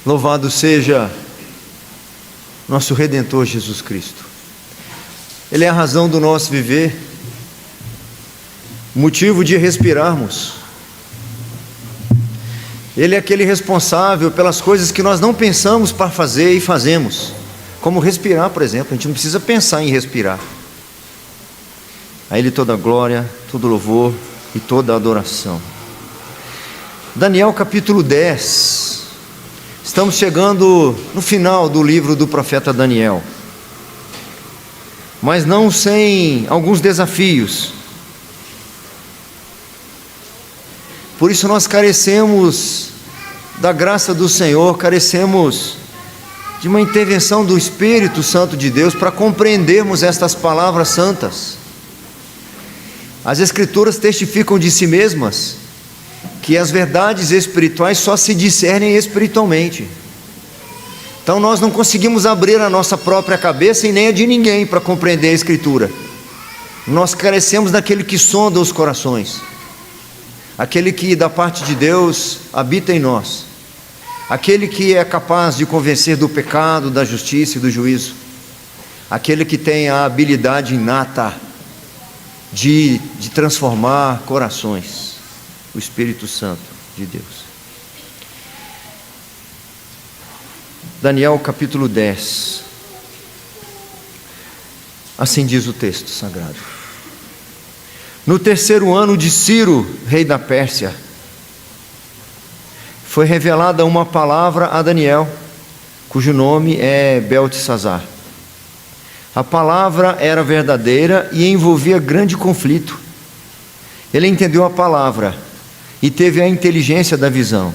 Louvado seja nosso Redentor Jesus Cristo. Ele é a razão do nosso viver, motivo de respirarmos. Ele é aquele responsável pelas coisas que nós não pensamos para fazer e fazemos, como respirar, por exemplo. A gente não precisa pensar em respirar. A Ele toda a glória, todo louvor e toda a adoração. Daniel capítulo 10. Estamos chegando no final do livro do profeta Daniel, mas não sem alguns desafios. Por isso nós carecemos da graça do Senhor, carecemos de uma intervenção do Espírito Santo de Deus para compreendermos estas palavras santas. As Escrituras testificam de si mesmas que as verdades espirituais só se discernem espiritualmente. Então nós não conseguimos abrir a nossa própria cabeça e nem a de ninguém para compreender a Escritura. Nós carecemos daquele que sonda os corações, aquele que da parte de Deus habita em nós, aquele que é capaz de convencer do pecado, da justiça e do juízo, aquele que tem a habilidade inata de transformar corações, o Espírito Santo de Deus. Daniel capítulo 10. Assim diz o texto sagrado. No terceiro ano de Ciro, rei da Pérsia, foi revelada uma palavra a Daniel, cujo nome é Beltesazar. A palavra era verdadeira e envolvia grande conflito. Ele entendeu a palavra e teve a inteligência da visão.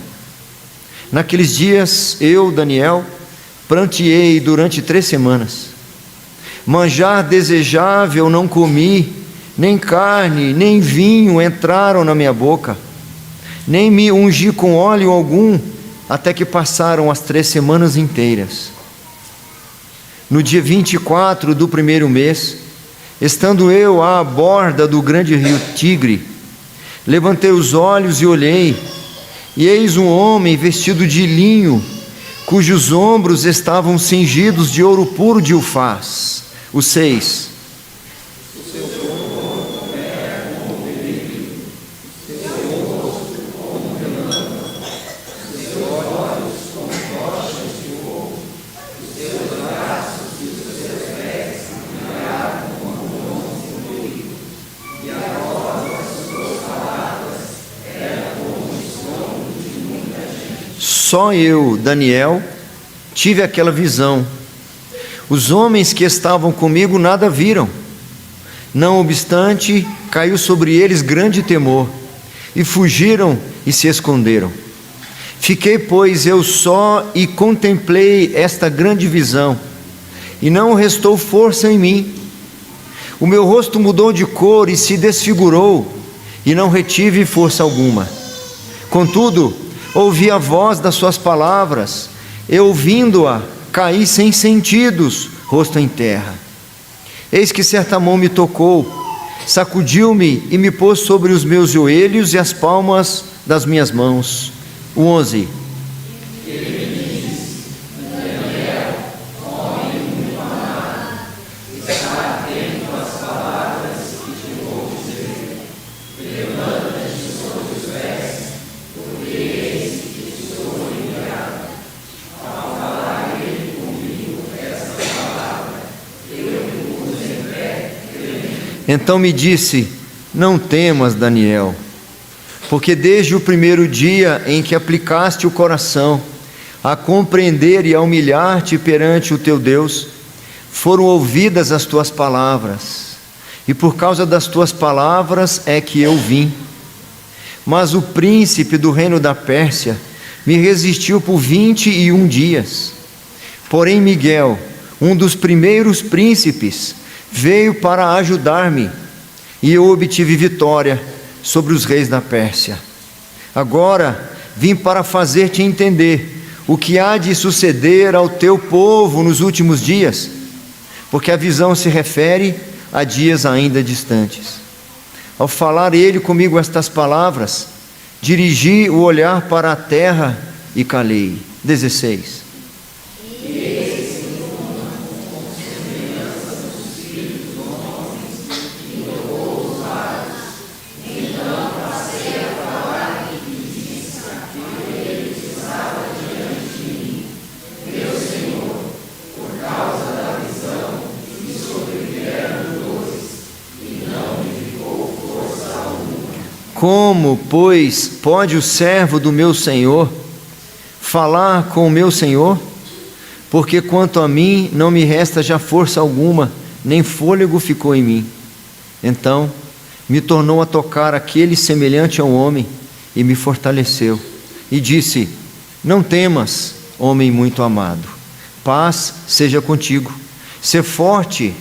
Naqueles dias, eu, Daniel, pranteei durante 3 semanas. Manjar desejável não comi, nem carne, nem vinho entraram na minha boca, nem me ungi com óleo algum, até que passaram as 3 semanas inteiras. No dia 24 do primeiro mês, estando eu à borda do grande rio Tigre, levantei os olhos e olhei, e eis um homem vestido de linho, cujos ombros estavam cingidos de ouro puro de Ufaz. O 6. Só eu, Daniel, tive aquela visão. Os homens que estavam comigo nada viram. Não obstante, caiu sobre eles grande temor, e fugiram e se esconderam. Fiquei, pois, eu só e contemplei esta grande visão, e não restou força em mim. O meu rosto mudou de cor e se desfigurou, e não retive força alguma. Contudo, ouvi a voz das suas palavras, e ouvindo-a, caí sem sentidos, rosto em terra. Eis que certa mão me tocou, sacudiu-me e me pôs sobre os meus joelhos e as palmas das minhas mãos. O 11. Então me disse: não temas, Daniel, porque desde o primeiro dia em que aplicaste o coração a compreender e a humilhar-te perante o teu Deus, foram ouvidas as tuas palavras, e por causa das tuas palavras é que eu vim. Mas o príncipe do reino da Pérsia me resistiu por 21 dias. Porém Miguel, um dos primeiros príncipes, veio para ajudar-me, e eu obtive vitória sobre os reis da Pérsia. Agora vim para fazer-te entender o que há de suceder ao teu povo nos últimos dias, porque a visão se refere a dias ainda distantes. Ao falar ele comigo estas palavras, dirigi o olhar para a terra e calei. 16. Como, pois, pode o servo do meu Senhor falar com o meu Senhor? Porque quanto a mim, não me resta já força alguma, nem fôlego ficou em mim. Então, me tornou a tocar aquele semelhante a um homem, e me fortaleceu. E disse: não temas, homem muito amado, paz seja contigo, sê forte.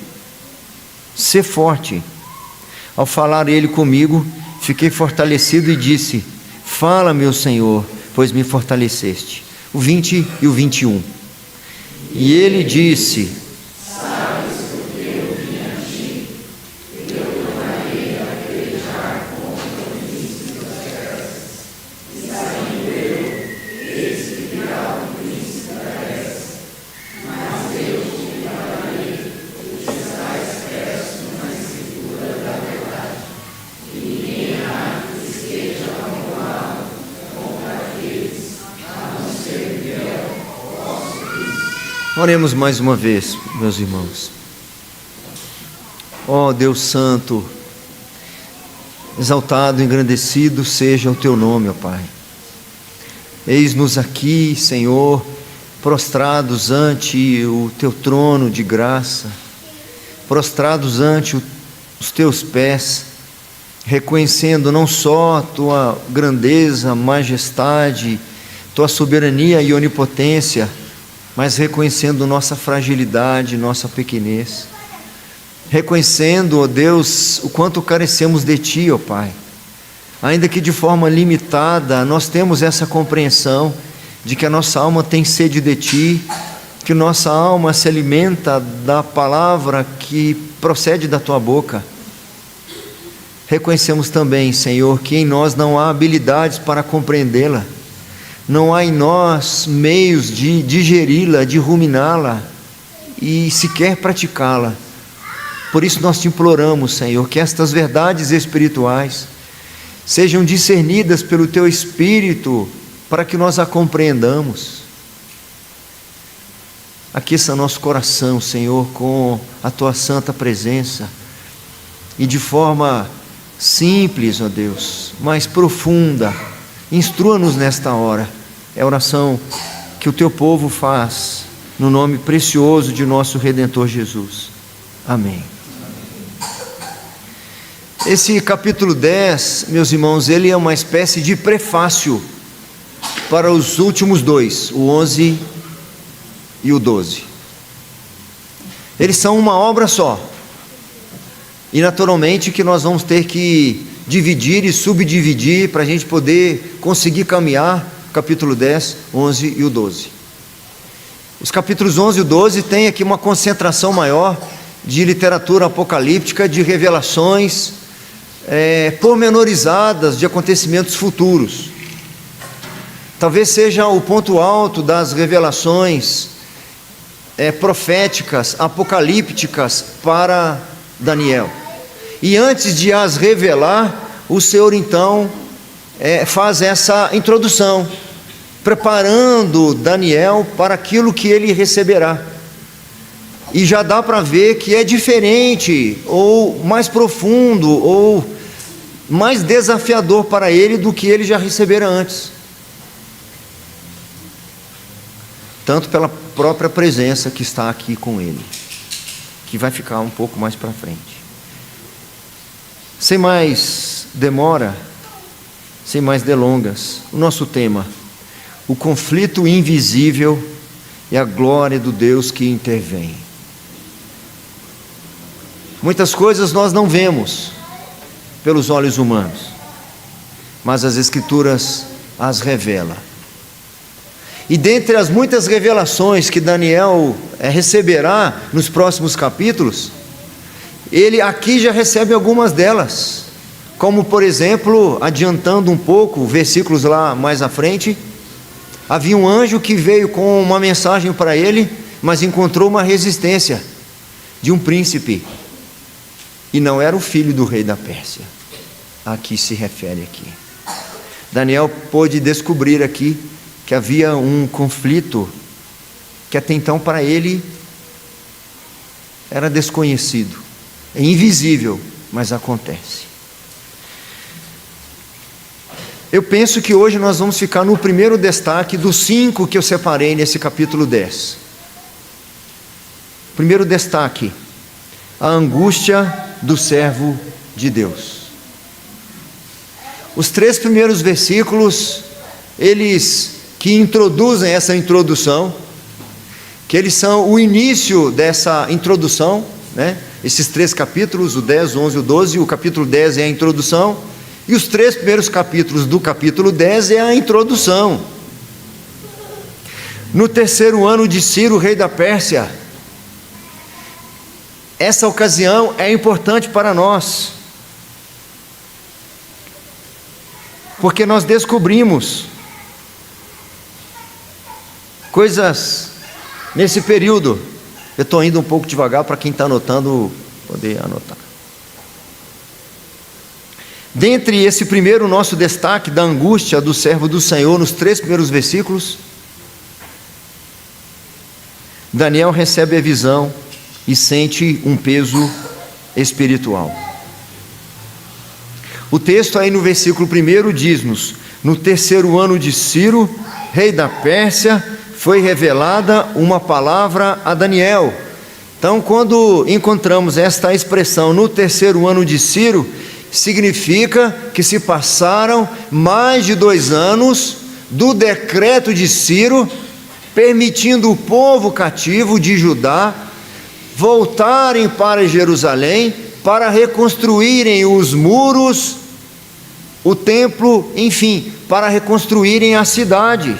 Ao falar ele comigo, fiquei fortalecido e disse: fala, meu Senhor, pois me fortaleceste. O 20 e o 21. E ele disse: sabes porque eu vim a ti, eu tornarei a pelejar contra o príncipe das terras. E saindo eu, eis que virá o príncipe da terra. Mas eu te livrarei, pois estás expresso na escritura da verdade. E ninguém há que esteja magoado contra aqueles, a não ser fiel, vosso Cristo. Oremos mais uma vez, meus irmãos. Ó Deus Santo, exaltado e engrandecido seja o Teu nome, ó Pai. Eis-nos aqui, Senhor, prostrados ante o Teu trono de graça, prostrados ante os Teus pés, reconhecendo não só a Tua grandeza, majestade, Tua soberania e onipotência, mas reconhecendo nossa fragilidade, nossa pequenez, reconhecendo, ó Deus, o quanto carecemos de Ti, ó Pai. Ainda que de forma limitada, nós temos essa compreensão de que a nossa alma tem sede de Ti, que nossa alma se alimenta da palavra que procede da Tua boca. Reconhecemos também, Senhor, que em nós não há habilidades para compreendê-la, não há em nós meios de digeri-la, de ruminá-la e sequer praticá-la. Por isso nós te imploramos, Senhor, que estas verdades espirituais sejam discernidas pelo Teu Espírito, para que nós a compreendamos. Aqueça nosso coração, Senhor, com a Tua santa presença, e de forma simples, ó Deus, mas profunda, instrua-nos nesta hora. É a oração que o Teu povo faz, no nome precioso de nosso Redentor Jesus. Amém. Esse capítulo 10, meus irmãos, ele é uma espécie de prefácio para os últimos dois, o 11 e o 12. Eles são uma obra só, e naturalmente que nós vamos ter que dividir e subdividir para a gente poder conseguir caminhar o capítulo 10, 11 e o 12. Os capítulos 11 e o 12 têm aqui uma concentração maior de literatura apocalíptica, de revelações pormenorizadas de acontecimentos futuros. Talvez seja o ponto alto das revelações proféticas, apocalípticas para Daniel. E antes de as revelar, o Senhor então faz essa introdução, preparando Daniel para aquilo que ele receberá. E já dá para ver que é diferente, ou mais profundo, ou mais desafiador para ele do que ele já recebera antes. Tanto pela própria presença que está aqui com ele, que vai ficar um pouco mais para frente. Sem mais demora, sem mais delongas, o nosso tema: o conflito invisível e a glória do Deus que intervém. Muitas coisas nós não vemos pelos olhos humanos, mas as Escrituras as revelam. E dentre as muitas revelações que Daniel receberá nos próximos capítulos, ele aqui já recebe algumas delas, como por exemplo, adiantando um pouco, versículos lá mais à frente, Havia um anjo que veio com uma mensagem para ele, mas encontrou uma resistência de um príncipe, e não era o filho do rei da Pérsia, a que se refere aqui. Daniel pôde descobrir aqui que havia um conflito que até então para ele era desconhecido, é invisível, mas acontece. Eu penso que hoje nós vamos ficar no primeiro destaque dos 5 que eu separei nesse capítulo 10. Primeiro destaque: a angústia do servo de Deus. Os 3 primeiros versículos, eles que introduzem essa introdução, que eles são o início dessa introdução, né? Esses 3 capítulos, o 10, o 11 e o 12, o capítulo 10 é a introdução, e os 3 primeiros capítulos do capítulo 10 é a introdução. No 3º ano de Ciro, rei da Pérsia, essa ocasião é importante para nós, porque nós descobrimos coisas nesse período. Eu estou indo um pouco devagar para quem está anotando poder anotar. Dentre esse primeiro nosso destaque da angústia do servo do Senhor, nos 3 primeiros versículos, Daniel recebe a visão e sente um peso espiritual. O texto aí no versículo 1 diz-nos: no 3º ano de Ciro, rei da Pérsia, foi revelada uma palavra a Daniel. Então, quando encontramos esta expressão no 3º ano de Ciro, significa que se passaram mais de 2 anos do decreto de Ciro, permitindo o povo cativo de Judá voltarem para Jerusalém para reconstruírem os muros, o templo, enfim, para reconstruírem as cidades.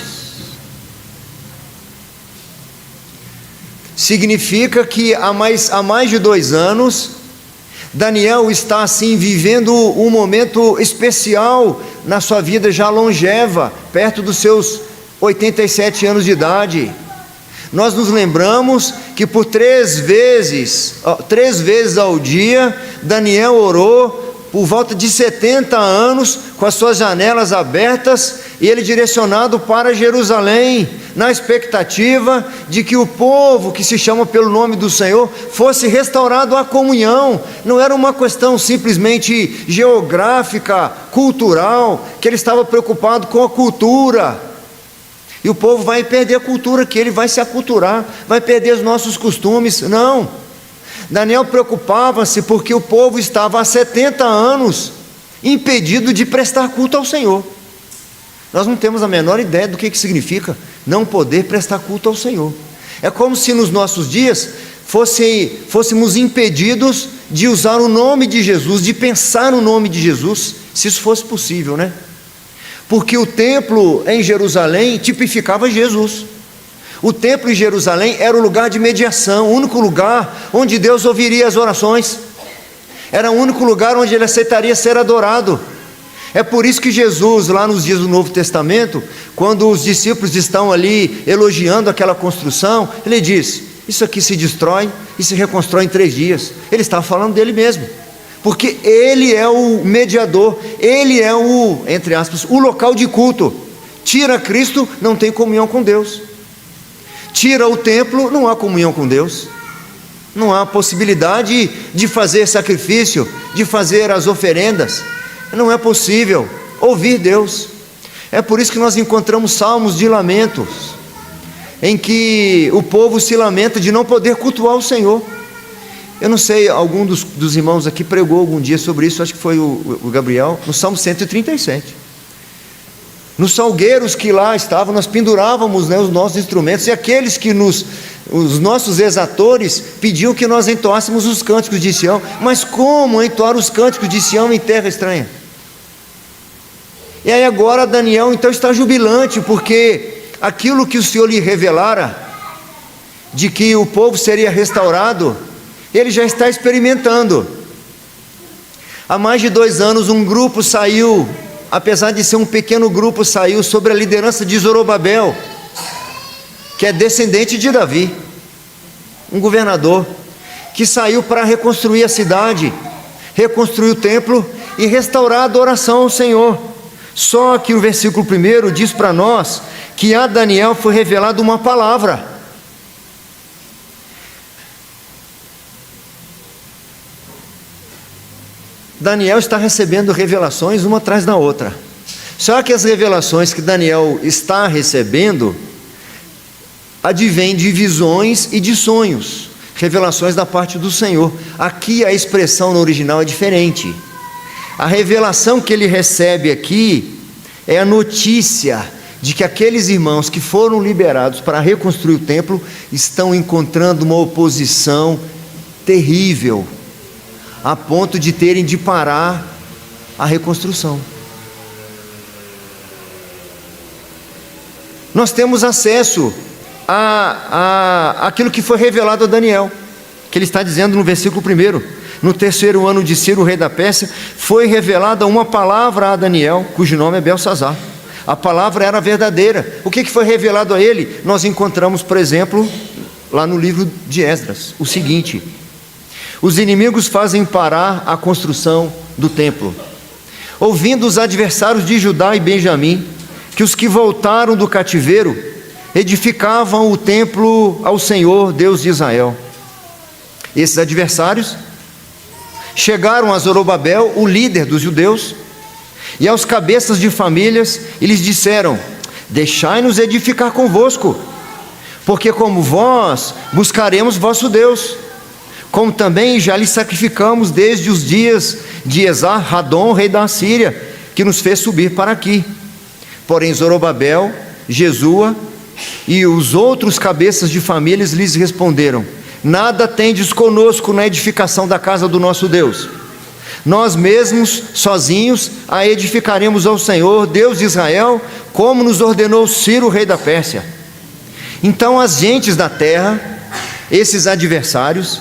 Significa que há mais de 2 anos, Daniel está assim vivendo um momento especial na sua vida já longeva, perto dos seus 87 anos de idade. Nós nos lembramos que por 3 vezes ao dia, Daniel orou por volta de 70 anos, com as suas janelas abertas, e ele direcionado para Jerusalém, na expectativa de que o povo que se chama pelo nome do Senhor fosse restaurado à comunhão. Não era uma questão simplesmente geográfica, cultural, que ele estava preocupado com a cultura. E o povo vai perder a cultura, que ele vai se aculturar, vai perder os nossos costumes. Não. Daniel preocupava-se porque o povo estava há 70 anos impedido de prestar culto ao Senhor. Nós não temos a menor ideia do que significa não poder prestar culto ao Senhor. É como se nos nossos dias fôssemos impedidos de usar o nome de Jesus, de pensar no nome de Jesus, se isso fosse possível, né? Porque o templo em Jerusalém tipificava Jesus. O templo em Jerusalém era o lugar de mediação, o único lugar onde Deus ouviria as orações. Era o único lugar onde ele aceitaria ser adorado. É por isso que Jesus, lá nos dias do Novo Testamento, quando os discípulos estão ali elogiando aquela construção, ele diz: isso aqui se destrói e se reconstrói em 3 dias. Ele estava falando dele mesmo, porque ele é o mediador, ele é o, entre aspas, o local de culto. Tira Cristo, não tem comunhão com Deus. Tira o templo, não há comunhão com Deus. Não há possibilidade de fazer sacrifício, de fazer as oferendas. Não é possível ouvir Deus. É por isso que nós encontramos salmos de lamentos, em que o povo se lamenta de não poder cultuar o Senhor. Eu não sei, algum dos irmãos aqui pregou algum dia sobre isso, acho que foi o Gabriel, no Salmo 137. Nos salgueiros que lá estavam, nós pendurávamos, né, os nossos instrumentos, e aqueles que os nossos exatores pediam que nós entoássemos os cânticos de Sião. Mas como entoar os cânticos de Sião em terra estranha? E aí agora Daniel então está jubilante, porque aquilo que o Senhor lhe revelara, de que o povo seria restaurado, ele já está experimentando. Há mais de 2 anos um grupo saiu apesar de ser um pequeno grupo, saiu sob a liderança de Zorobabel, que é descendente de Davi, um governador, que saiu para reconstruir a cidade, reconstruir o templo e restaurar a adoração ao Senhor. Só que o versículo 1 diz para nós que a Daniel foi revelada uma palavra. Daniel está recebendo revelações uma atrás da outra. Só que as revelações que Daniel está recebendo advêm de visões e de sonhos, revelações da parte do Senhor. Aqui a expressão no original é diferente. A revelação que ele recebe aqui é a notícia de que aqueles irmãos que foram liberados para reconstruir o templo estão encontrando uma oposição terrível, a ponto de terem de parar a reconstrução. Nós temos acesso àquilo que foi revelado a Daniel, que ele está dizendo no versículo 1. No 3º ano de Ciro, rei da Pérsia, foi revelada uma palavra a Daniel, cujo nome é Beltsazar. A palavra era verdadeira. O que foi revelado a ele? Nós encontramos, por exemplo, lá no livro de Esdras, o seguinte: os inimigos fazem parar a construção do templo. Ouvindo os adversários de Judá e Benjamim, que os que voltaram do cativeiro edificavam o templo ao Senhor, Deus de Israel. Esses adversários chegaram a Zorobabel, o líder dos judeus, e aos cabeças de famílias, e lhes disseram: deixai-nos edificar convosco, porque como vós buscaremos vosso Deus, como também já lhe sacrificamos desde os dias de Esar-Hadon, rei da Assíria, que nos fez subir para aqui. Porém Zorobabel, Jesua e os outros cabeças de famílias lhes responderam: nada tendes conosco na edificação da casa do nosso Deus. Nós mesmos, sozinhos, a edificaremos ao Senhor, Deus de Israel, como nos ordenou Ciro, rei da Pérsia. Então as gentes da terra, esses adversários,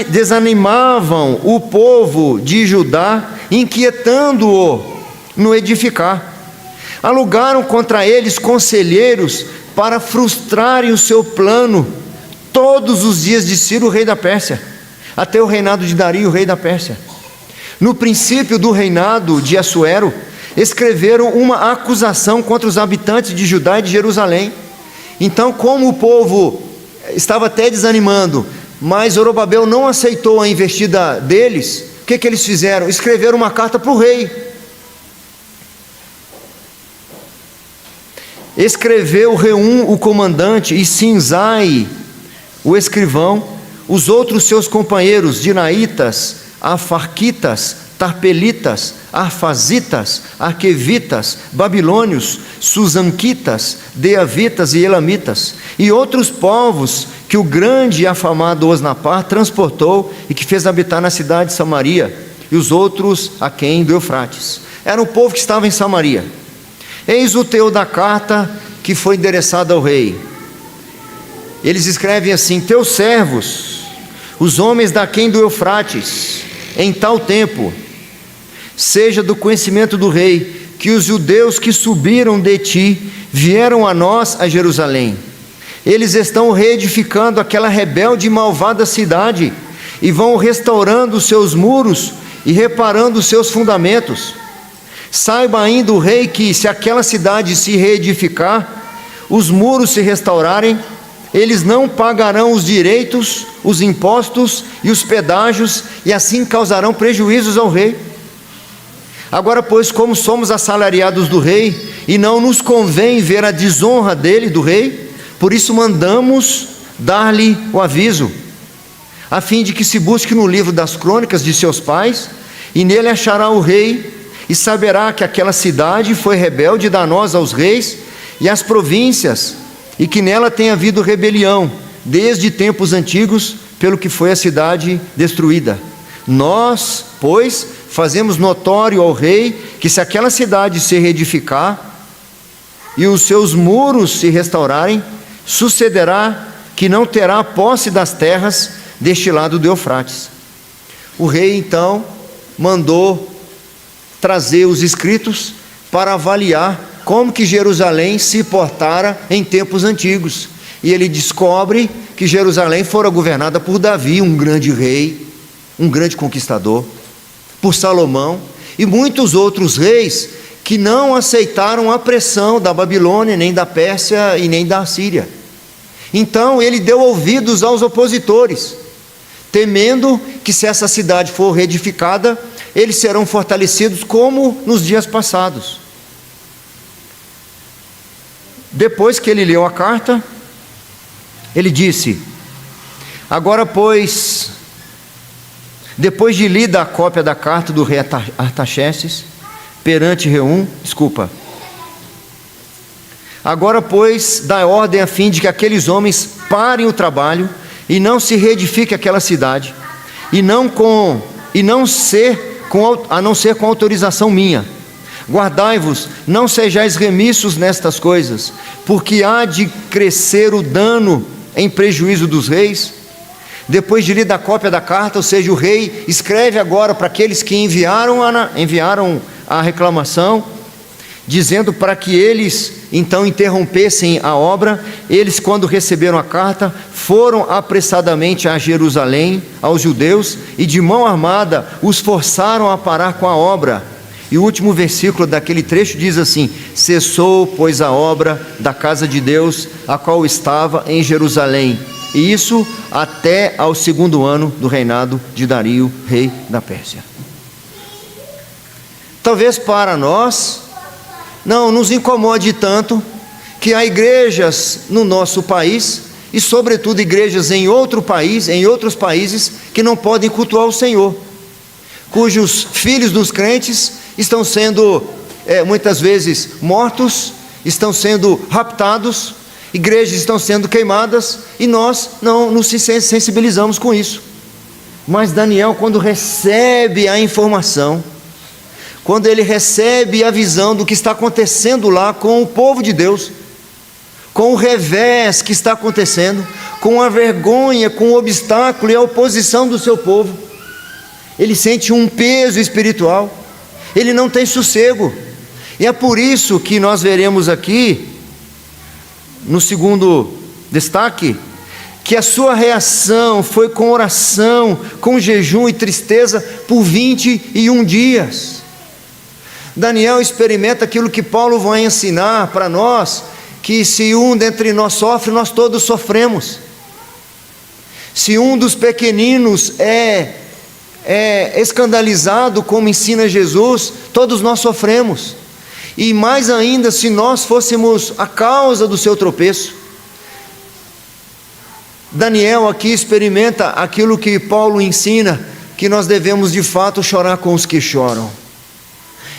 desanimavam o povo de Judá, inquietando-o no edificar. Alugaram contra eles conselheiros para frustrarem o seu plano todos os dias de Ciro, rei da Pérsia, até o reinado de Dario, rei da Pérsia. No princípio do reinado de Assuero, escreveram uma acusação contra os habitantes de Judá e de Jerusalém. Então, como o povo estava até desanimando, mas Zorobabel não aceitou a investida deles, o que eles fizeram? Escreveram uma carta para o rei. Escreveu Reum, o comandante, e Sinzai, o escrivão, os outros seus companheiros, dinaitas, afarquitas, tarpelitas, arfazitas, arquevitas, babilônios, susanquitas, deavitas e elamitas, e outros povos que o grande e afamado Osnapar transportou e que fez habitar na cidade de Samaria, e os outros aquém do Eufrates. Era um povo que estava em Samaria. Eis o teor da carta que foi endereçada ao rei. Eles escrevem assim: teus servos, os homens daquém do Eufrates, em tal tempo, seja do conhecimento do rei, que os judeus que subiram de ti vieram a nós a Jerusalém. Eles estão reedificando aquela rebelde e malvada cidade, e vão restaurando os seus muros e reparando os seus fundamentos. Saiba ainda o rei que, se aquela cidade se reedificar, os muros se restaurarem, eles não pagarão os direitos, os impostos e os pedágios, e assim causarão prejuízos ao rei. Agora, pois, como somos assalariados do rei, e não nos convém ver a desonra dele, do rei, por isso mandamos dar-lhe o aviso, a fim de que se busque no livro das crônicas de seus pais, e nele achará o rei, e saberá que aquela cidade foi rebelde e danosa aos reis e às províncias, e que nela tem havido rebelião, desde tempos antigos, pelo que foi a cidade destruída. Nós, pois, fazemos notório ao rei, que se aquela cidade se reedificar, e os seus muros se restaurarem, sucederá que não terá posse das terras deste lado do Eufrates. O rei então mandou trazer os escritos para avaliar como que Jerusalém se portara em tempos antigos. E ele descobre que Jerusalém fora governada por Davi, um grande rei, um grande conquistador, por Salomão e muitos outros reis que não aceitaram a pressão da Babilônia, nem da Pérsia e nem da Assíria. Então ele deu ouvidos aos opositores, temendo que, se essa cidade for reedificada, eles serão fortalecidos como nos dias passados. Depois que ele leu a carta, ele disse: agora, pois, depois de lida a cópia da carta do rei Artaxerxes perante Reum, agora, pois, dá ordem a fim de que aqueles homens parem o trabalho e não se reedifique aquela cidade, a não ser com autorização minha. Guardai-vos, não sejais remissos nestas coisas, porque há de crescer o dano em prejuízo dos reis. Depois de lida a cópia da carta, ou seja, o rei escreve agora para aqueles que enviaram a reclamação, dizendo para que eles então interrompessem a obra. Eles, quando receberam a carta, foram apressadamente a Jerusalém, aos judeus, e de mão armada os forçaram a parar com a obra. E o último versículo daquele trecho diz assim: cessou, pois, a obra da casa de Deus, a qual estava em Jerusalém, e isso até ao 2º ano do reinado de Dario, rei da Pérsia. Talvez para nós não nos incomode tanto que há igrejas no nosso país, e sobretudo igrejas em outros países, que não podem cultuar o Senhor, cujos filhos dos crentes estão sendo muitas vezes mortos, estão sendo raptados, igrejas estão sendo queimadas, e nós não nos sensibilizamos com isso. Mas Daniel, quando recebe a informação, quando ele recebe a visão do que está acontecendo lá com o povo de Deus, com o revés que está acontecendo, com a vergonha, com o obstáculo e a oposição do seu povo, ele sente um peso espiritual, ele não tem sossego. E é por isso que nós veremos aqui, no segundo destaque, que a sua reação foi com oração, com jejum e tristeza por 21 dias. Daniel experimenta aquilo que Paulo vai ensinar para nós, que se um dentre nós sofre, nós todos sofremos. Se um dos pequeninos é escandalizado, como ensina Jesus, todos nós sofremos. E mais ainda, se nós fôssemos a causa do seu tropeço. Daniel aqui experimenta aquilo que Paulo ensina, que nós devemos de fato chorar com os que choram.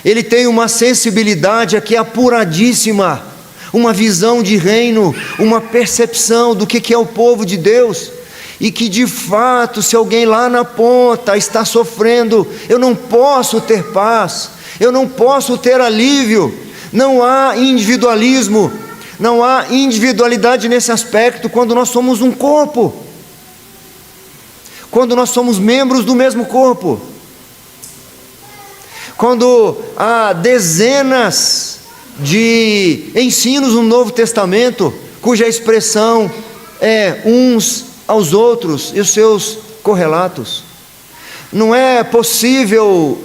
Ele tem uma sensibilidade aqui apuradíssima, uma visão de reino, uma percepção do que é o povo de Deus, e que de fato, se alguém lá na ponta está sofrendo, eu não posso ter paz, eu não posso ter alívio. Não há individualismo, não há individualidade nesse aspecto quando nós somos um corpo, quando nós somos membros do mesmo corpo, quando há dezenas de ensinos no Novo Testamento, cuja expressão é uns aos outros e os seus correlatos. Não é possível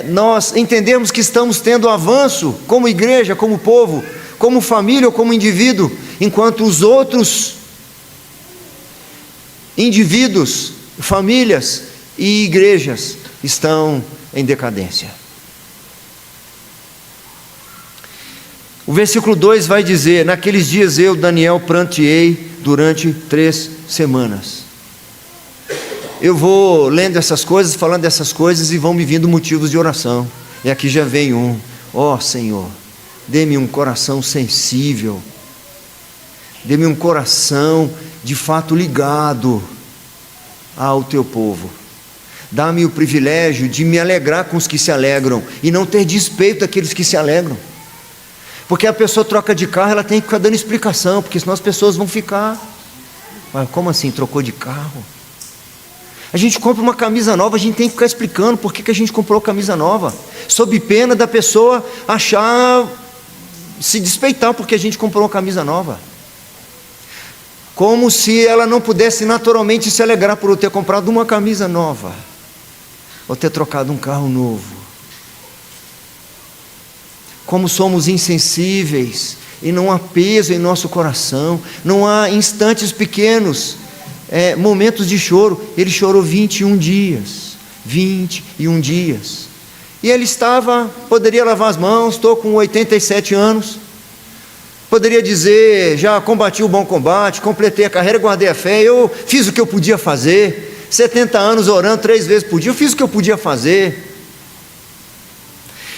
nós entendermos que estamos tendo avanço como igreja, como povo, como família ou como indivíduo, enquanto os outros indivíduos, famílias e igrejas estão em decadência. O versículo 2 vai dizer: naqueles dias eu, Daniel, pranteei durante 3 semanas. Eu vou lendo essas coisas, falando dessas coisas, e vão me vindo motivos de oração. E aqui já vem ó Senhor, dê-me um coração sensível, dê-me um coração de fato ligado ao teu povo. Dá-me o privilégio de me alegrar com os que se alegram, e não ter despeito daqueles que se alegram. Porque a pessoa troca de carro, ela tem que ficar dando explicação, porque senão as pessoas vão ficar: mas como assim trocou de carro? A gente compra uma camisa nova, a gente tem que ficar explicando por que a gente comprou camisa nova, sob pena da pessoa achar, se despeitar porque a gente comprou uma camisa nova. Como se ela não pudesse naturalmente se alegrar por eu ter comprado uma camisa nova, ou ter trocado um carro novo. Como somos insensíveis, e não há peso em nosso coração, não há instantes pequenos, momentos de choro. Ele chorou 21 dias, 21 dias, e ele poderia lavar as mãos, estou com 87 anos, poderia dizer, já combati o bom combate, completei a carreira, guardei a fé, eu fiz o que eu podia fazer, 70 anos orando 3 vezes por dia, eu fiz o que eu podia fazer.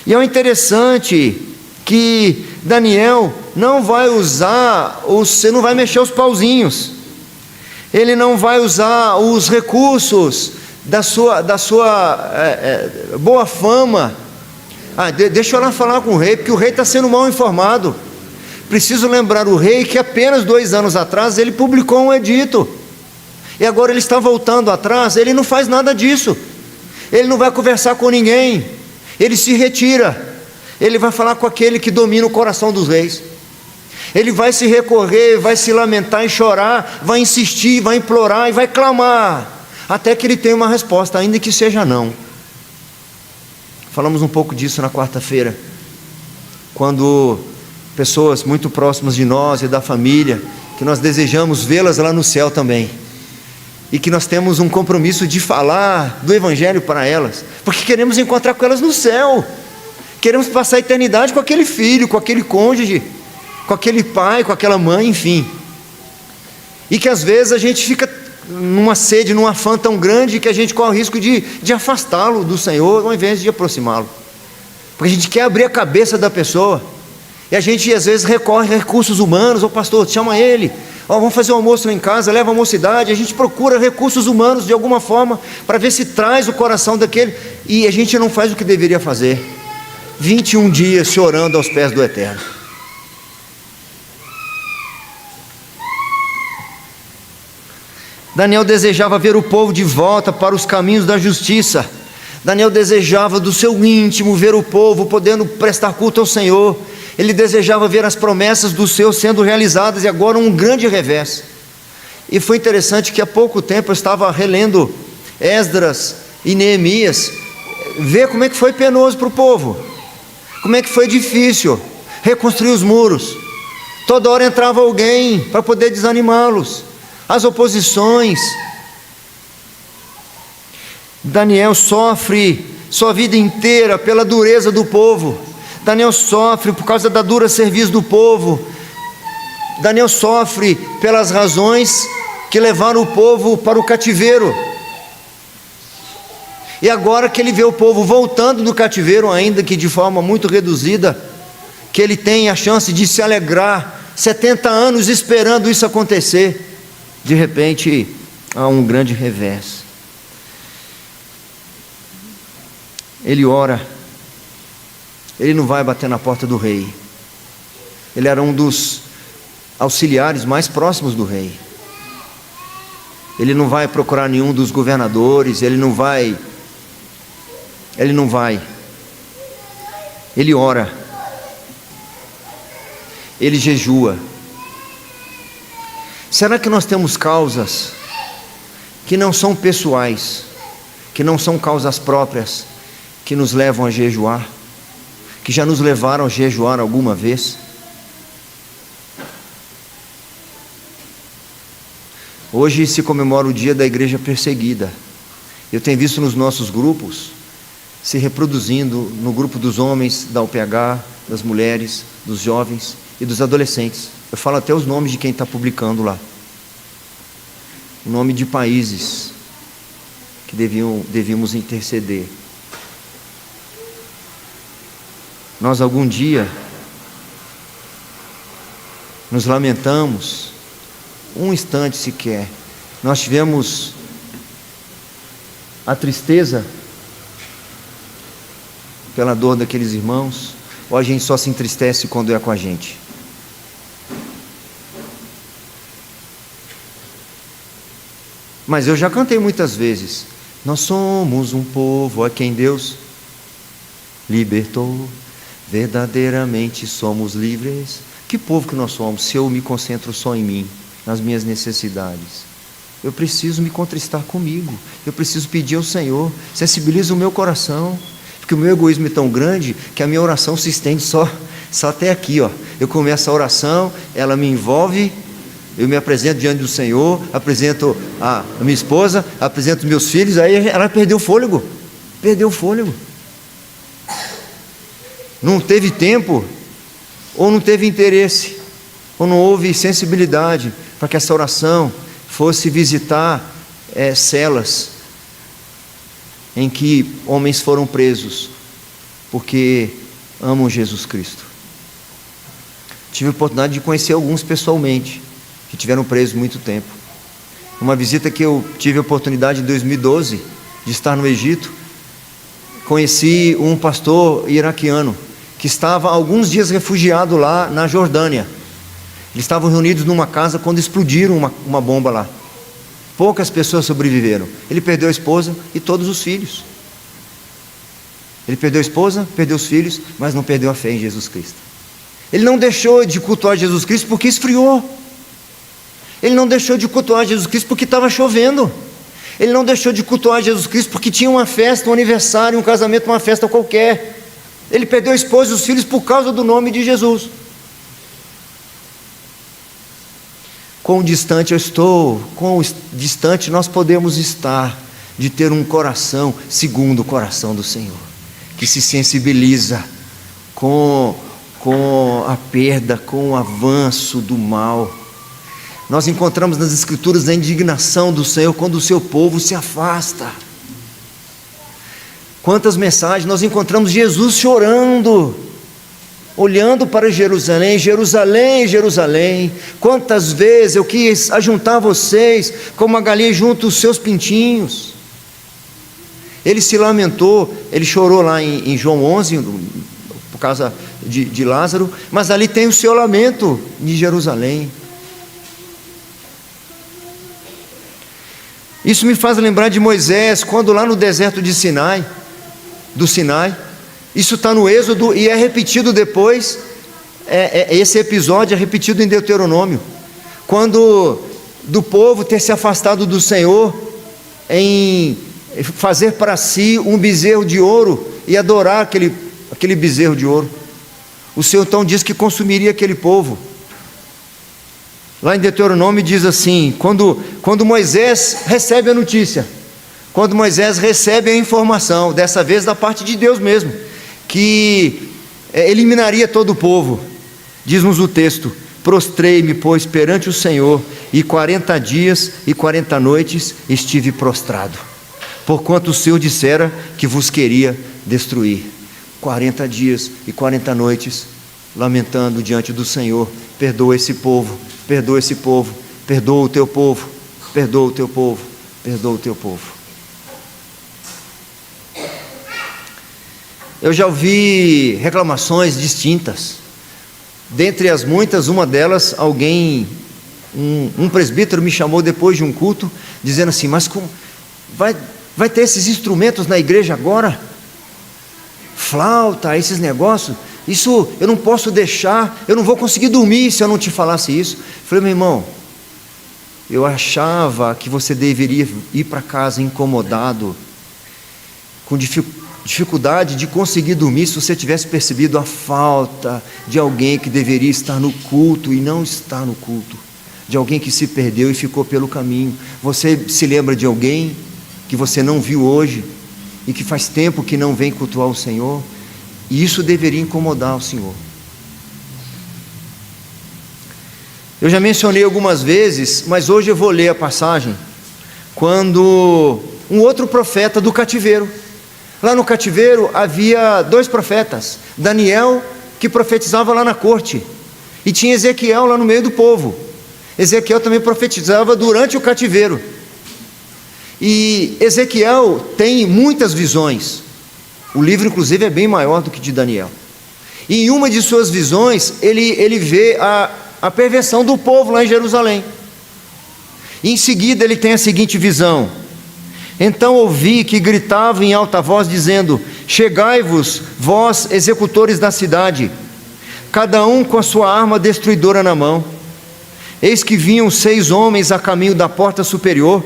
E é interessante que Daniel não vai usar, você não vai mexer os pauzinhos, ele não vai usar os recursos da sua boa fama. Deixa eu lá falar com o rei, porque o rei está sendo mal informado. Preciso lembrar o rei que apenas 2 anos atrás ele publicou um edito, e agora ele está voltando atrás. Ele não faz nada disso, ele não vai conversar com ninguém, ele se retira, ele vai falar com aquele que domina o coração dos reis, ele vai se recorrer, vai se lamentar e chorar, vai insistir, vai implorar e vai clamar, até que ele tenha uma resposta, ainda que seja não. Falamos um pouco disso na quarta-feira, quando pessoas muito próximas de nós e da família, que nós desejamos vê-las lá no céu também, e que nós temos um compromisso de falar do Evangelho para elas, porque queremos encontrar com elas no céu, queremos passar a eternidade com aquele filho, com aquele cônjuge, com aquele pai, com aquela mãe, enfim. E que às vezes a gente fica numa sede, num afã tão grande, que a gente corre o risco de afastá-lo do Senhor, ao invés de aproximá-lo, porque a gente quer abrir a cabeça da pessoa, e a gente às vezes recorre a recursos humanos. Pastor, chama ele, vamos fazer um almoço em casa, leva a mocidade. A gente procura recursos humanos de alguma forma, para ver se traz o coração daquele, e a gente não faz o que deveria fazer. 21 dias chorando aos pés do Eterno. Daniel desejava ver o povo de volta para os caminhos da justiça. Daniel desejava do seu íntimo ver o povo podendo prestar culto ao Senhor. Ele desejava ver as promessas do Senhor sendo realizadas, e agora um grande revés. E foi interessante que há pouco tempo eu estava relendo Esdras e Neemias, ver como é que foi penoso para o povo, como é que foi difícil reconstruir os muros. Toda hora entrava alguém para poder desanimá-los, as oposições. Daniel sofre sua vida inteira pela dureza do povo. Daniel sofre por causa da dura serviço do povo. Daniel sofre pelas razões que levaram o povo para o cativeiro. E agora que ele vê o povo voltando do cativeiro, ainda que de forma muito reduzida, que ele tem a chance de se alegrar, 70 anos esperando isso acontecer, de repente há um grande revés. Ele ora, ele não vai bater na porta do rei. Ele era um dos auxiliares mais próximos do rei. Ele não vai procurar nenhum dos governadores, ele não vai. Ele ora, ele jejua. Será que nós temos causas que não são pessoais, que não são causas próprias, que nos levam a jejuar, que já nos levaram a jejuar alguma vez? Hoje se comemora o dia da igreja perseguida. Eu tenho visto nos nossos grupos, se reproduzindo no grupo dos homens da UPH, das mulheres, dos jovens e dos adolescentes. Eu falo até os nomes de quem está publicando lá, o nome de países que devíamos interceder. Nós algum dia nos lamentamos, um instante sequer, nós tivemos a tristeza pela dor daqueles irmãos, ou a gente só se entristece quando é com a gente? Mas eu já cantei muitas vezes: nós somos um povo a quem Deus libertou, verdadeiramente somos livres. Que povo que nós somos se eu me concentro só em mim, nas minhas necessidades? Eu preciso me contristar comigo, eu preciso pedir ao Senhor: sensibiliza o meu coração, porque o meu egoísmo é tão grande que a minha oração se estende só até aqui, ó. Eu começo a oração, ela me envolve, eu me apresento diante do Senhor, apresento a minha esposa, apresento os meus filhos, aí ela perdeu o fôlego, não teve tempo, ou não teve interesse, ou não houve sensibilidade para que essa oração fosse visitar celas em que homens foram presos porque amam Jesus Cristo. Tive a oportunidade de conhecer alguns pessoalmente, que tiveram presos muito tempo. Uma visita que eu tive a oportunidade em 2012 de estar no Egito, conheci um pastor iraquiano que estava há alguns dias refugiado lá na Jordânia. Eles estavam reunidos numa casa quando explodiram uma bomba lá. Poucas pessoas sobreviveram. Ele perdeu a esposa e todos os filhos. Ele perdeu a esposa, perdeu os filhos, mas não perdeu a fé em Jesus Cristo. Ele não deixou de cultuar Jesus Cristo porque esfriou. Ele não deixou de cultuar Jesus Cristo porque estava chovendo. Ele não deixou de cultuar Jesus Cristo porque tinha uma festa, um aniversário, um casamento, uma festa qualquer. Ele perdeu a esposa e os filhos por causa do nome de Jesus. Quão distante eu estou, quão distante nós podemos estar de ter um coração segundo o coração do Senhor, que se sensibiliza com a perda, com o avanço do mal. Nós encontramos nas Escrituras a indignação do Senhor quando o seu povo se afasta. Quantas mensagens nós encontramos Jesus chorando, olhando para Jerusalém: Jerusalém, Jerusalém, quantas vezes eu quis ajuntar vocês como a galinha junta os seus pintinhos. Ele se lamentou, ele chorou lá em João 11, por causa de Lázaro, mas ali tem o seu lamento de Jerusalém. Isso me faz lembrar de Moisés, quando lá no deserto do Sinai, isso está no Êxodo e é repetido depois, esse episódio é repetido em Deuteronômio, quando do povo ter se afastado do Senhor, em fazer para si um bezerro de ouro e adorar aquele bezerro de ouro. O Senhor então diz que consumiria aquele povo. Lá em Deuteronômio diz assim: quando Moisés recebe a notícia, quando Moisés recebe a informação, dessa vez da parte de Deus mesmo, que eliminaria todo o povo, diz-nos o texto: prostrei-me, pois, perante o Senhor, e 40 dias e 40 noites estive prostrado, porquanto o Senhor dissera que vos queria destruir. 40 dias e 40 noites lamentando diante do Senhor: perdoa esse povo, perdoa esse povo, perdoa o teu povo, perdoa o teu povo, perdoa o teu povo. Eu já ouvi reclamações distintas. Dentre as muitas, uma delas, um presbítero me chamou depois de um culto, dizendo assim: mas como vai ter esses instrumentos na igreja agora? Flauta, esses negócios, isso eu não posso deixar, eu não vou conseguir dormir se eu não te falasse isso. Falei: meu irmão, eu achava que você deveria ir para casa incomodado, com dificuldade de conseguir dormir, se você tivesse percebido a falta de alguém que deveria estar no culto e não está no culto, de alguém que se perdeu e ficou pelo caminho. Você se lembra de alguém que você não viu hoje e que faz tempo que não vem cultuar o Senhor? E isso deveria incomodar o Senhor. Eu já mencionei algumas vezes, mas hoje eu vou ler a passagem, quando um outro profeta do cativeiro, lá no cativeiro havia 2 profetas, Daniel, que profetizava lá na corte, e tinha Ezequiel lá no meio do povo. Ezequiel também profetizava durante o cativeiro, e Ezequiel tem muitas visões. O livro inclusive é bem maior do que de Daniel, e em uma de suas visões ele vê a perversão do povo lá em Jerusalém. E em seguida ele tem a seguinte visão: então ouvi que gritava em alta voz, dizendo: chegai-vos, vós, executores da cidade, cada um com a sua arma destruidora na mão. Eis que vinham 6 homens a caminho da porta superior,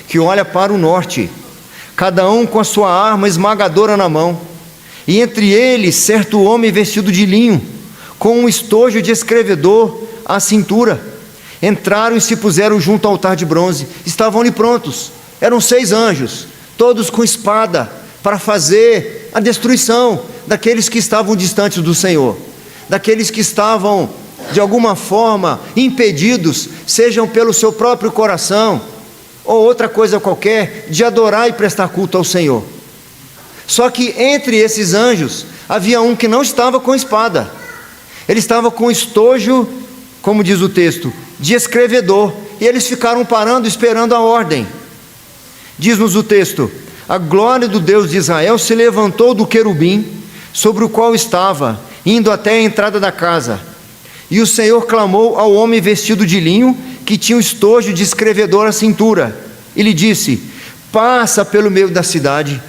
que olha para o norte, cada um com a sua arma esmagadora na mão. E entre eles certo homem vestido de linho, com um estojo de escrevedor à cintura. Entraram e se puseram junto ao altar de bronze. Estavam-lhe prontos. Eram 6 anjos, todos com espada, para fazer a destruição daqueles que estavam distantes do Senhor, daqueles que estavam de alguma forma impedidos, sejam pelo seu próprio coração ou outra coisa qualquer, de adorar e prestar culto ao Senhor. Só que entre esses anjos havia um que não estava com espada. Ele estava com estojo, como diz o texto, de escrevedor. E eles ficaram parando, esperando a ordem. Diz-nos o texto: a glória do Deus de Israel se levantou do querubim sobre o qual estava, indo até a entrada da casa. E o Senhor clamou ao homem vestido de linho, que tinha o estojo de escrevedor à cintura, e lhe disse: passa pelo meio da cidade,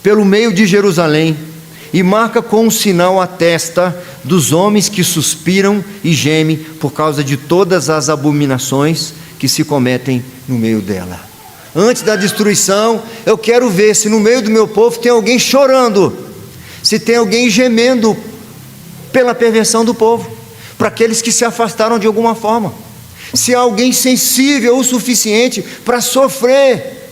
pelo meio de Jerusalém, e marca com um sinal a testa dos homens que suspiram e gemem por causa de todas as abominações que se cometem no meio dela. Antes da destruição, eu quero ver se no meio do meu povo tem alguém chorando, se tem alguém gemendo pela perversão do povo, para aqueles que se afastaram de alguma forma, se há alguém sensível o suficiente para sofrer,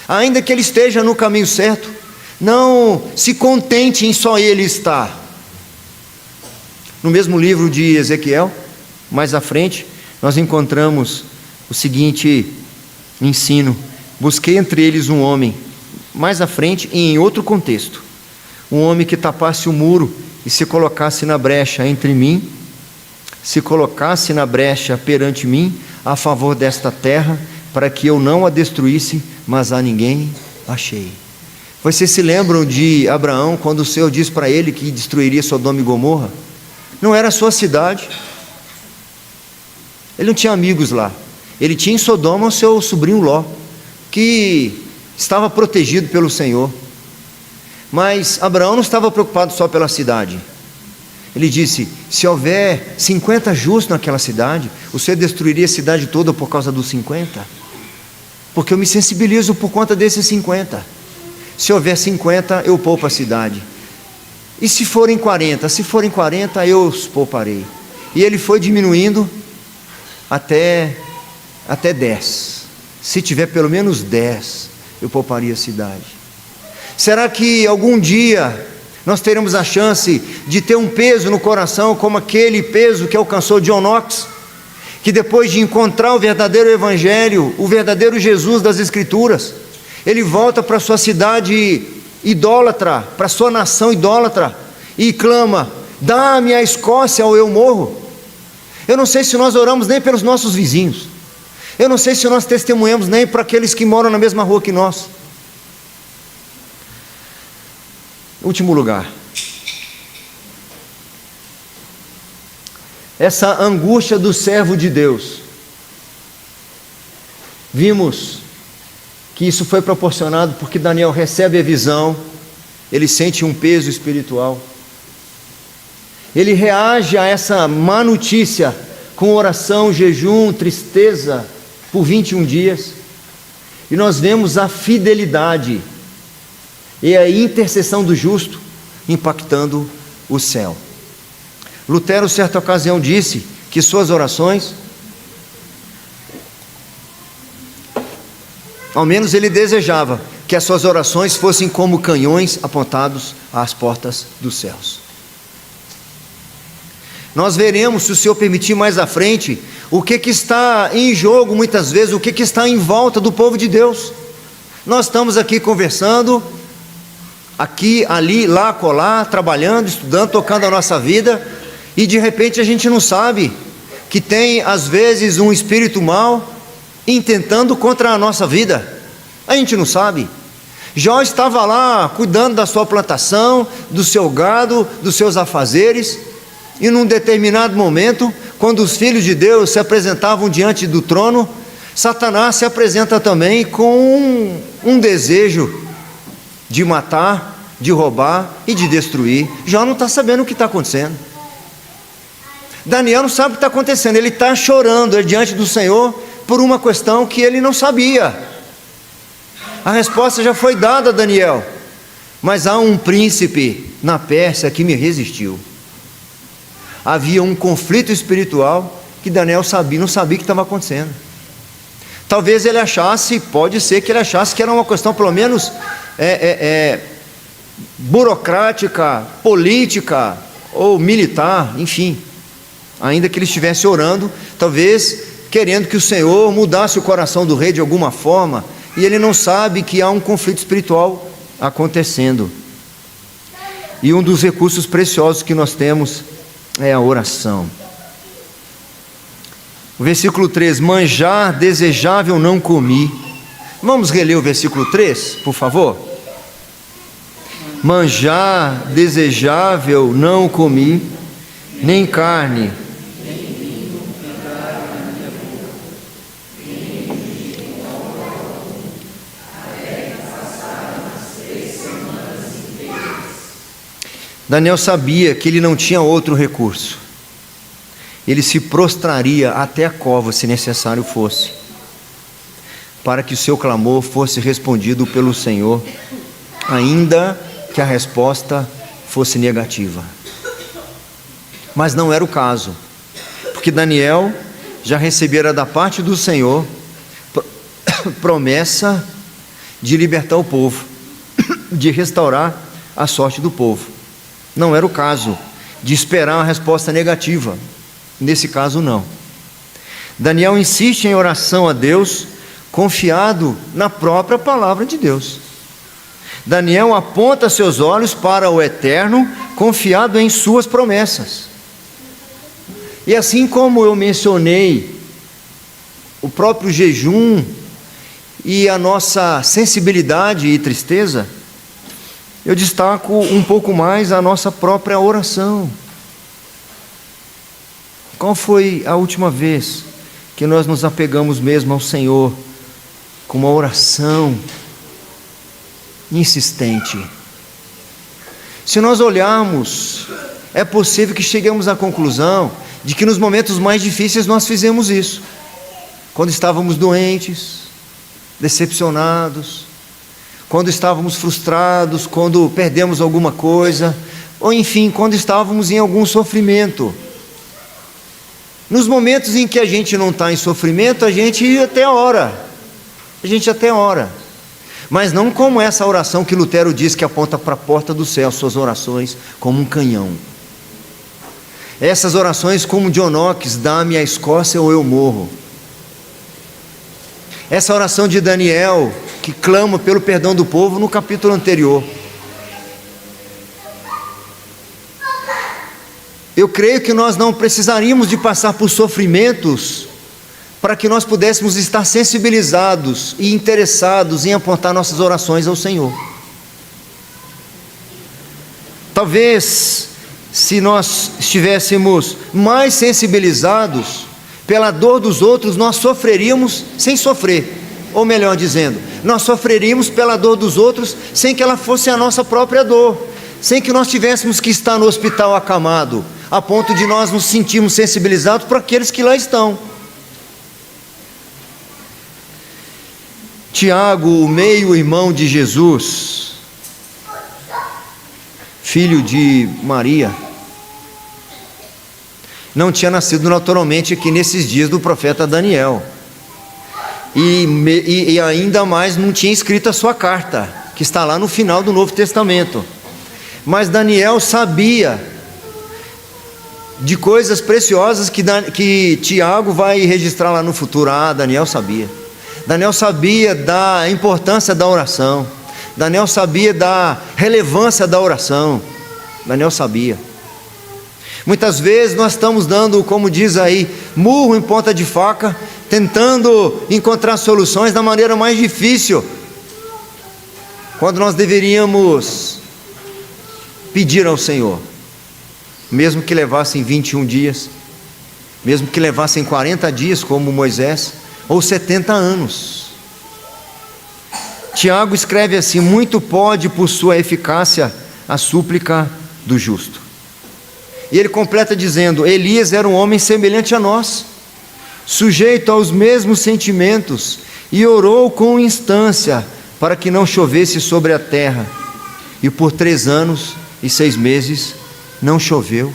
ainda que ele esteja no caminho certo. Não se contente em só ele estar. No mesmo livro de Ezequiel, mais à frente, nós encontramos o seguinte ensino: busquei entre eles um homem, mais à frente e em outro contexto, um homem que tapasse o muro e se colocasse na brecha entre mim, se colocasse na brecha perante mim, a favor desta terra, para que eu não a destruísse, mas a ninguém achei. Vocês se lembram de Abraão, quando o Senhor disse para ele que destruiria Sodoma e Gomorra? Não era a sua cidade, ele não tinha amigos lá. Ele tinha em Sodoma o seu sobrinho Ló, que estava protegido pelo Senhor. Mas Abraão não estava preocupado só pela cidade. Ele disse: se houver 50 justos naquela cidade, o Senhor destruiria a cidade toda por causa dos 50? Porque eu me sensibilizo por conta desses 50. Se houver 50, eu poupo a cidade. E se forem 40? Se forem 40, eu os pouparei. E ele foi diminuindo até 10. Se tiver pelo menos 10, eu pouparia a cidade. Será que algum dia nós teremos a chance de ter um peso no coração como aquele peso que alcançou John Knox, que depois de encontrar o verdadeiro Evangelho, o verdadeiro Jesus das Escrituras, ele volta para sua cidade idólatra, para sua nação idólatra, e clama: dá-me a Escócia ou eu morro. Eu não sei se nós oramos nem pelos nossos vizinhos, eu não sei se nós testemunhamos nem para aqueles que moram na mesma rua que nós. Último lugar, essa angústia do servo de Deus. Vimos que isso foi proporcionado porque Daniel recebe a visão, ele sente um peso espiritual, ele reage a essa má notícia com oração, jejum, tristeza por 21 dias, e nós vemos a fidelidade e a intercessão do justo impactando o céu. Lutero, certa ocasião, disse que suas orações, ao menos ele desejava que as suas orações fossem como canhões apontados às portas dos céus. Nós veremos, se o Senhor permitir mais à frente, o que está em jogo muitas vezes, o que está em volta do povo de Deus. Nós estamos aqui conversando, aqui, ali, lá, acolá, trabalhando, estudando, tocando a nossa vida, e de repente a gente não sabe que tem às vezes um espírito mau intentando contra a nossa vida. A gente não sabe. Jó estava lá cuidando da sua plantação, do seu gado, dos seus afazeres, e num determinado momento quando os filhos de Deus se apresentavam diante do trono, Satanás se apresenta também com um desejo de matar, de roubar e de destruir. Jó não está sabendo o que está acontecendo. Daniel não sabe o que está acontecendo, ele está chorando diante do Senhor por uma questão que ele não sabia. A resposta já foi dada a Daniel, mas há um príncipe na Pérsia que me resistiu. Havia um conflito espiritual que Daniel não sabia o que estava acontecendo. Talvez ele achasse, pode ser que ele achasse que era uma questão pelo menos burocrática, política ou militar, enfim. Ainda que ele estivesse orando, talvez querendo que o Senhor mudasse o coração do rei de alguma forma, e ele não sabe que há um conflito espiritual acontecendo. E um dos recursos preciosos que nós temos é a oração. O versículo 3: manjar desejável não comi. Vamos reler o versículo 3, por favor? Manjar desejável não comi, nem carne. Daniel sabia que ele não tinha outro recurso. Ele se prostraria até a cova, se necessário fosse, para que o seu clamor fosse respondido pelo Senhor, ainda que a resposta fosse negativa. Mas não era o caso, porque Daniel já recebera da parte do Senhor promessa de libertar o povo, de restaurar a sorte do povo. Não era o caso de esperar uma resposta negativa. Nesse caso, não. Daniel insiste em oração a Deus, confiado na própria palavra de Deus. Daniel aponta seus olhos para o Eterno, confiado em suas promessas. E assim como eu mencionei, o próprio jejum e a nossa sensibilidade e tristeza, eu destaco um pouco mais a nossa própria oração. Qual foi a última vez que nós nos apegamos mesmo ao Senhor com uma oração insistente? Se nós olharmos, é possível que cheguemos à conclusão de que nos momentos mais difíceis nós fizemos isso. Quando estávamos doentes, decepcionados, quando estávamos frustrados, quando perdemos alguma coisa, ou enfim, quando estávamos em algum sofrimento. Nos momentos em que a gente não está em sofrimento, a gente até ora, mas não como essa oração que Lutero diz que aponta para a porta do céu, suas orações como um canhão. Essas orações como John Knox, dá-me a Escócia ou eu morro. Essa oração de Daniel, que clama pelo perdão do povo no capítulo anterior. Eu creio que nós não precisaríamos de passar por sofrimentos para que nós pudéssemos estar sensibilizados e interessados em apontar nossas orações ao Senhor. Talvez, se nós estivéssemos mais sensibilizados pela dor dos outros, nós sofreríamos sem sofrer. Ou melhor dizendo, nós sofreríamos pela dor dos outros sem que ela fosse a nossa própria dor, sem que nós tivéssemos que estar no hospital acamado, a ponto de nós nos sentirmos sensibilizados por aqueles que lá estão. Tiago, o meio-irmão de Jesus, filho de Maria, não tinha nascido naturalmente aqui nesses dias do profeta Daniel. E ainda mais não tinha escrito a sua carta, que está lá no final do Novo Testamento. Mas Daniel sabia de coisas preciosas que Tiago vai registrar lá no futuro. Daniel sabia. Daniel sabia da importância da oração. Daniel sabia da relevância da oração. Daniel sabia. Muitas vezes nós estamos dando, como diz aí, murro em ponta de faca, tentando encontrar soluções da maneira mais difícil, quando nós deveríamos pedir ao Senhor, mesmo que levassem 21 dias, mesmo que levassem 40 dias, como Moisés, ou 70 anos. Tiago escreve assim: muito pode por sua eficácia a súplica do justo. E ele completa dizendo: Elias era um homem semelhante a nós, sujeito aos mesmos sentimentos, e orou com instância para que não chovesse sobre a terra. E por 3 anos e 6 meses não choveu.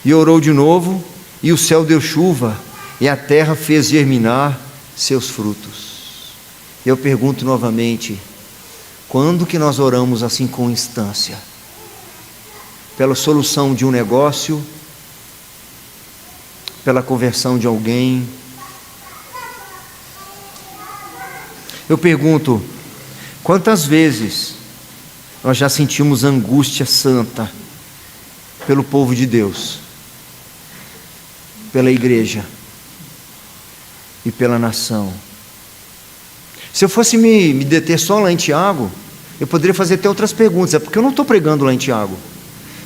E orou de novo, e o céu deu chuva, e a terra fez germinar seus frutos. Eu pergunto novamente: quando que nós oramos assim com instância? Pela solução de um negócio, pela conversão de alguém? Eu pergunto: quantas vezes nós já sentimos angústia santa pelo povo de Deus, pela igreja e pela nação? Se eu fosse me deter só lá em Tiago, eu poderia fazer até outras perguntas, é porque eu não estou pregando lá em Tiago,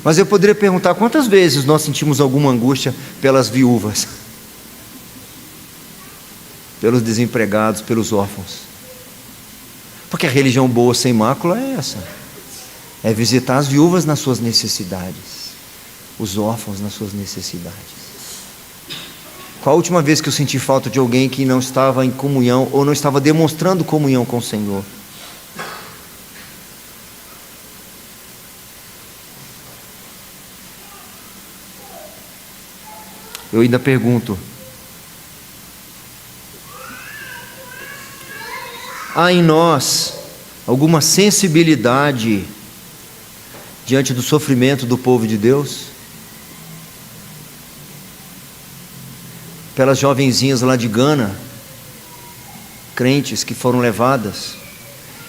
mas eu poderia perguntar: quantas vezes nós sentimos alguma angústia pelas viúvas, pelos desempregados, pelos órfãos? Porque a religião boa sem mácula é essa: é visitar as viúvas nas suas necessidades, os órfãos nas suas necessidades. Qual a última vez que eu senti falta de alguém que não estava em comunhão, ou não estava demonstrando comunhão com o Senhor? Eu ainda pergunto: há em nós alguma sensibilidade diante do sofrimento do povo de Deus? Pelas jovenzinhas lá de Gana, crentes que foram levadas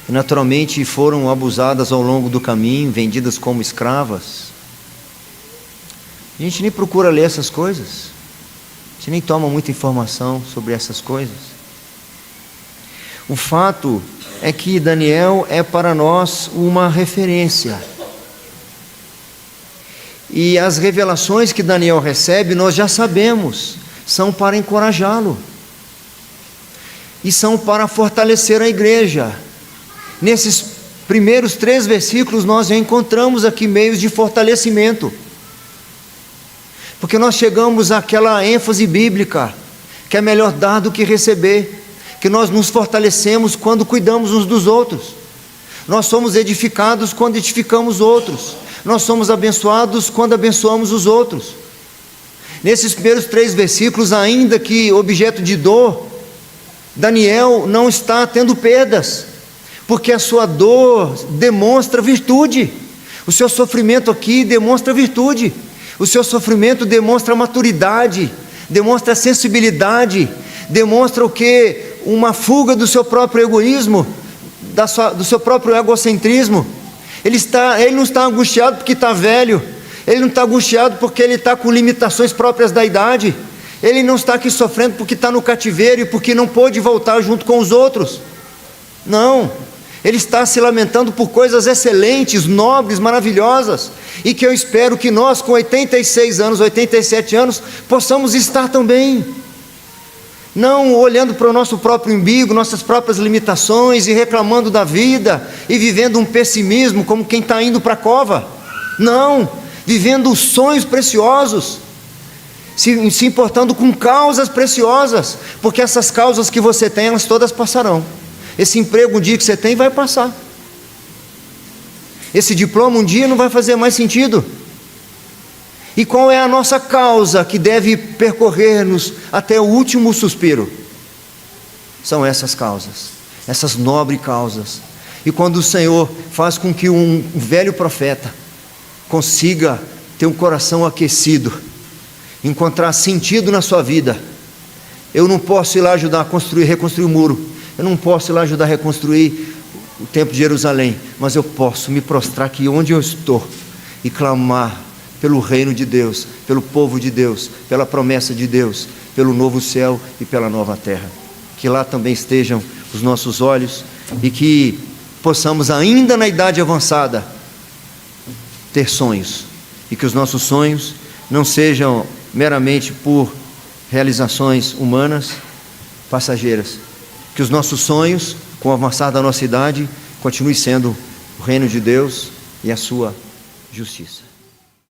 e naturalmente foram abusadas ao longo do caminho, vendidas como escravas. A gente nem procura ler essas coisas, a gente nem toma muita informação sobre essas coisas. O fato é que Daniel é para nós uma referência, e as revelações que Daniel recebe, nós já sabemos, são para encorajá-lo e são para fortalecer a igreja. Nesses primeiros 3 versículos nós já encontramos aqui meios de fortalecimento, porque nós chegamos àquela ênfase bíblica que é melhor dar do que receber, que nós nos fortalecemos quando cuidamos uns dos outros, nós somos edificados quando edificamos outros, nós somos abençoados quando abençoamos os outros. Nesses primeiros 3 versículos, ainda que objeto de dor, Daniel não está tendo perdas, porque a sua dor demonstra virtude. O seu sofrimento aqui demonstra virtude, o seu sofrimento demonstra maturidade, demonstra sensibilidade, demonstra o que? Uma fuga do seu próprio egoísmo, do seu próprio egocentrismo. Ele não está angustiado porque está velho, ele não está angustiado porque ele está com limitações próprias da idade, ele não está aqui sofrendo porque está no cativeiro e porque não pôde voltar junto com os outros. Não, ele está se lamentando por coisas excelentes, nobres, maravilhosas, e que eu espero que nós com 86 anos, 87 anos, possamos estar também. Não olhando para o nosso próprio umbigo, nossas próprias limitações, e reclamando da vida, e vivendo um pessimismo como quem está indo para a cova. Não, vivendo sonhos preciosos, se importando com causas preciosas, porque essas causas que você tem, elas todas passarão. Esse emprego um dia que você tem vai passar, esse diploma um dia não vai fazer mais sentido. E qual é a nossa causa que deve percorrer-nos até o último suspiro? São essas causas, essas nobres causas. E quando o Senhor faz com que um velho profeta consiga ter um coração aquecido, encontrar sentido na sua vida, eu não posso ir lá ajudar a reconstruir o muro, eu não posso ir lá ajudar a reconstruir o templo de Jerusalém, mas eu posso me prostrar aqui onde eu estou e clamar pelo reino de Deus, pelo povo de Deus, pela promessa de Deus, pelo novo céu e pela nova terra. Que lá também estejam os nossos olhos e que possamos, ainda na idade avançada, ter sonhos, e que os nossos sonhos não sejam meramente por realizações humanas passageiras. Que os nossos sonhos, com o avançar da nossa idade, continuem sendo o reino de Deus e a sua justiça.